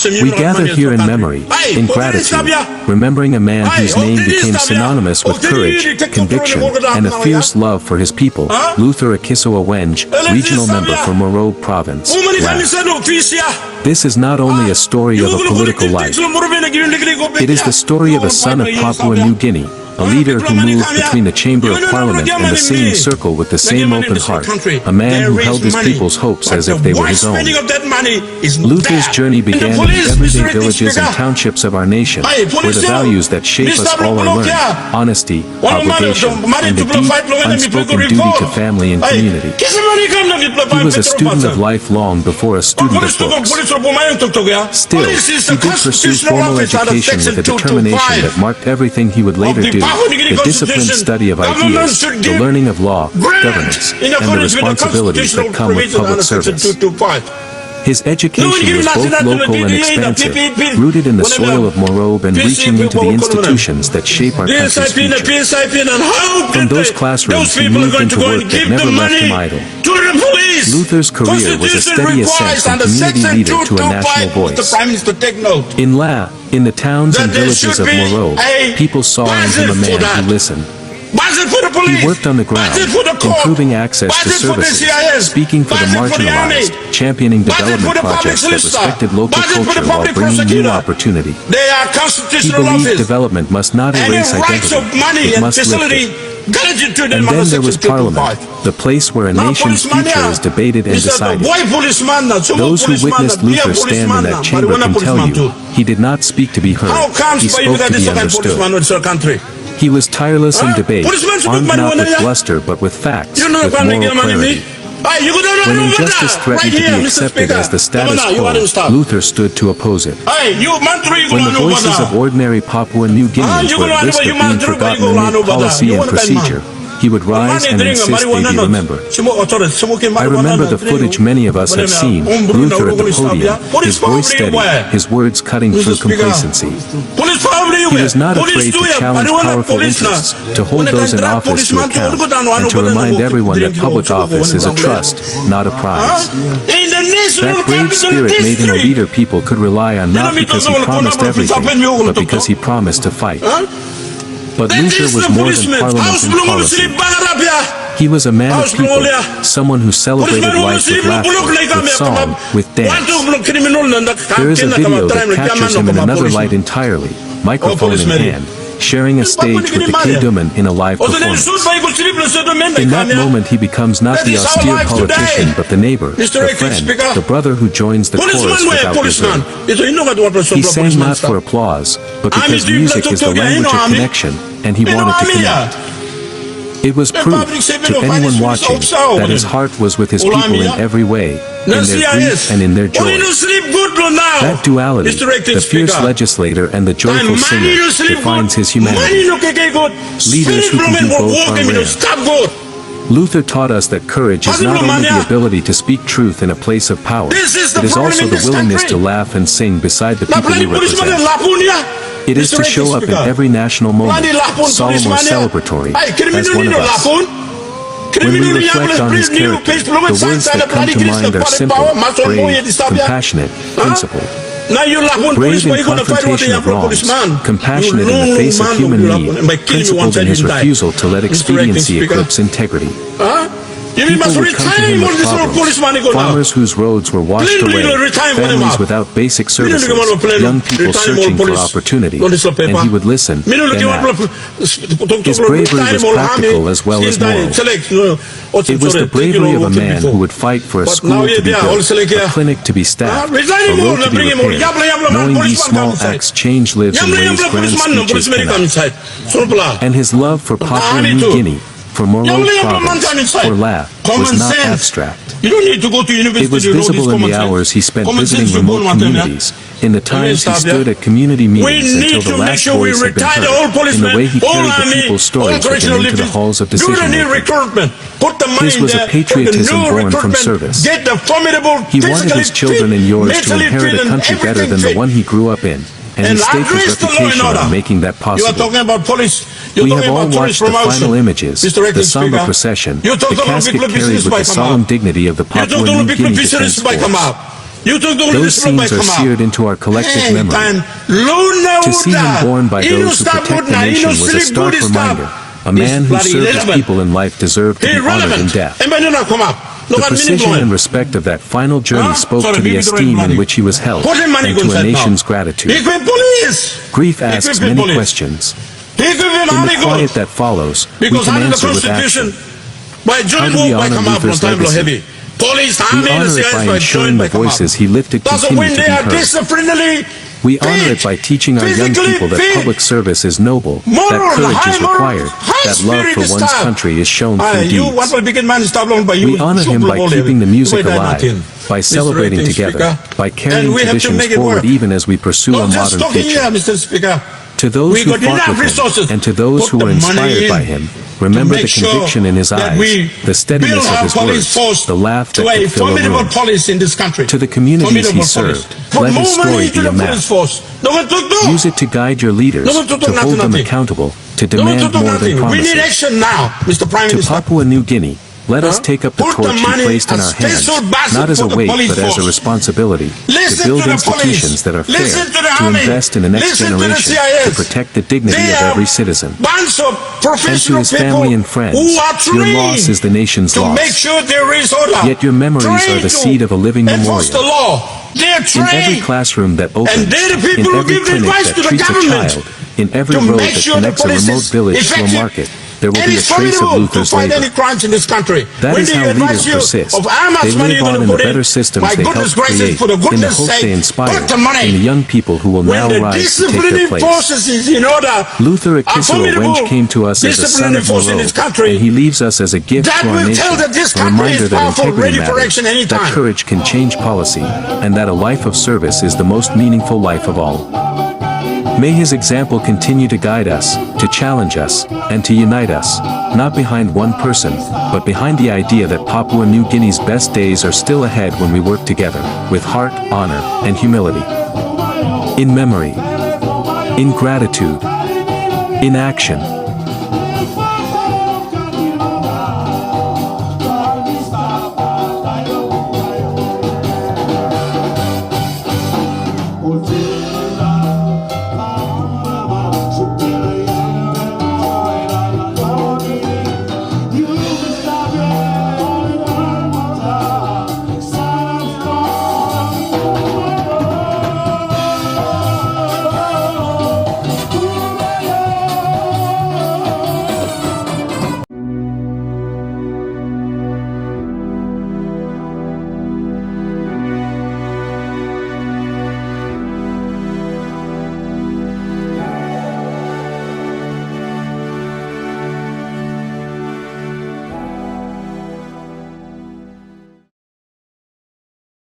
We gather here in memory, in gratitude, remembering a man whose name became synonymous with courage, conviction, and a fierce love for his people, Luther Akisawa Wenge, regional member for Morobe Province. This is not only a story of a political life. It is the story of a son of Papua New Guinea, a leader who moved between the Chamber of Parliament and the singing circle with the same open heart, a man who held his people's hopes as if they were his own. Luther's journey began in the everyday villages and townships of our nation, where the values that shape us all are learned: honesty, obligation, and a deep, unspoken duty to family and community. He was a student of life long before a student of books. Still, he did pursue formal education with a determination that marked everything he would later do: the disciplined study of ideas, the learning of law, governance, and the responsibilities that come with public service. His education was both local and expansive, rooted in the soil of Morobe and reaching into the institutions that shape our country's future. From those classrooms he moved into work that never left him idle. Luther's career was a steady ascent from community leader to a national voice. In the towns and villages of Morobe, people saw in him a man who listened. He worked on the ground, improving access to services, speaking for the marginalized, championing development projects that respected local culture while bringing new opportunity. He believed development must not erase identity, it must lift it. And then there was Parliament, the place where a nation's future is debated and decided. Those who witnessed Luther stand in that chamber can tell you, he did not speak to be heard, he spoke to be understood. He was tireless in debate, armed not with bluster but with facts, with moral clarity. When injustice threatened to be accepted as the status quo, Luther stood to oppose it. When the voices of ordinary Papua New Guineans were at risk of being forgotten amid policy and procedure, he would rise and insist they be remembered. I remember the footage many of us have seen: Luther at the podium, his voice steady, his words cutting through complacency. He was not afraid to challenge powerful interests, to hold those in office to account, and to remind everyone that public office is a trust, not a prize. That brave spirit made him a leader people could rely on, not because he promised everything, but because he promised to fight. But Luther was more than parliament and policy. He was a man of people, someone who celebrated life with laughter, with song, with dance. There is a video that captures him in another light entirely, microphone in hand, sharing a stage with the K-Dumen in a live performance. In that moment he becomes not the austere politician but the neighbor, the friend, the brother who joins the chorus without reserve. He sang not for applause, but because music is the language of connection, and he wanted to connect. It was proof, to anyone watching, that his heart was with his people in every way, in their grief and in their joy. That duality, the fierce legislator and the joyful singer, defines his humanity. Leaders who can do both are rare. Luther taught us that courage is not only the ability to speak truth in a place of power, it is also the willingness to laugh and sing beside the people we represent. It is to show up in every national moment, solemn or celebratory, as one of us. When we reflect on his character, the words that come to mind are simple, brave, compassionate, principled. Brave in confrontation of wrongs, compassionate in the face of human need, principled in his refusal to let expediency eclipse integrity. People would come to him with problems: farmers whose roads were washed away, families without basic services, young people searching for opportunity, and he would listen, then act. His bravery was practical as well as moral. It was the bravery of a man who would fight for a school to be built, a clinic to be staffed, a road to be repaired, knowing these small acts change lives in ways grand speeches cannot. And his love for Papua New Guinea, for Morobe Province, for laugh, was not abstract. It was visible in the hours he spent visiting remote communities, in the times he stood at community meetings until the last voice had been heard, in the way he carried the people's stories with him into the halls of decision-making. His was a patriotism born from service. He wanted his children and yours to inherit a country better than the one he grew up in, and he staked his reputation on making that possible. We have all watched the final images, the somber procession, the casket carried with the solemn dignity of the Papua New Guinea Defense Force. Those scenes are seared into our collective memory. To see him born by those who protect the nation was a stark reminder. A man who served his people in life deserved to be honored in death. The precision and respect of that final journey spoke to the esteem in which he was held, and to a nation's gratitude. Grief asks many questions. In the quiet that follows, we can answer with action. How do we honor Luther's legacy? We honor it by ensuring the voices he lifted continue to be heard. We honor it by teaching our young people that public service is noble, that courage is required, that love for one's country is shown through deeds. We honor him by keeping the music alive, by celebrating together, by carrying traditions forward even as we pursue a modern future. To those who fought with him, and to those who were inspired by him, remember the conviction in his eyes, the steadiness of his words, the laugh that could fill a room. To the communities he served, let his story be a map. Use it to guide your leaders, to hold them accountable, to demand more than promises. To Papua New Guinea, let us take up the torch he placed in our hands, not as a weight but as a responsibility, to build institutions that are fair, to invest in the next generation, to protect the dignity of every citizen. And to his family and friends, your loss is the nation's loss. Yet your memories are the seed of a living memorial. In every classroom that opens, in every clinic that treats a child, in every road that connects a remote village to a market, there will be a trace of Luther's labor. That is how leaders persist. They live on in the better systems they helped create, in the hope they inspire, in the young people who will now rise to take their place. Luther Akisawa Wenge came to us as a son of Morobe, and he leaves us as a gift to our nation, a reminder that integrity matters, that courage can change policy, and that a life of service is the most meaningful life of all. May his example continue to guide us, to challenge us, and to unite us, not behind one person, but behind the idea that Papua New Guinea's best days are still ahead when we work together, with heart, honor, and humility. In memory, in gratitude, in action. Oh,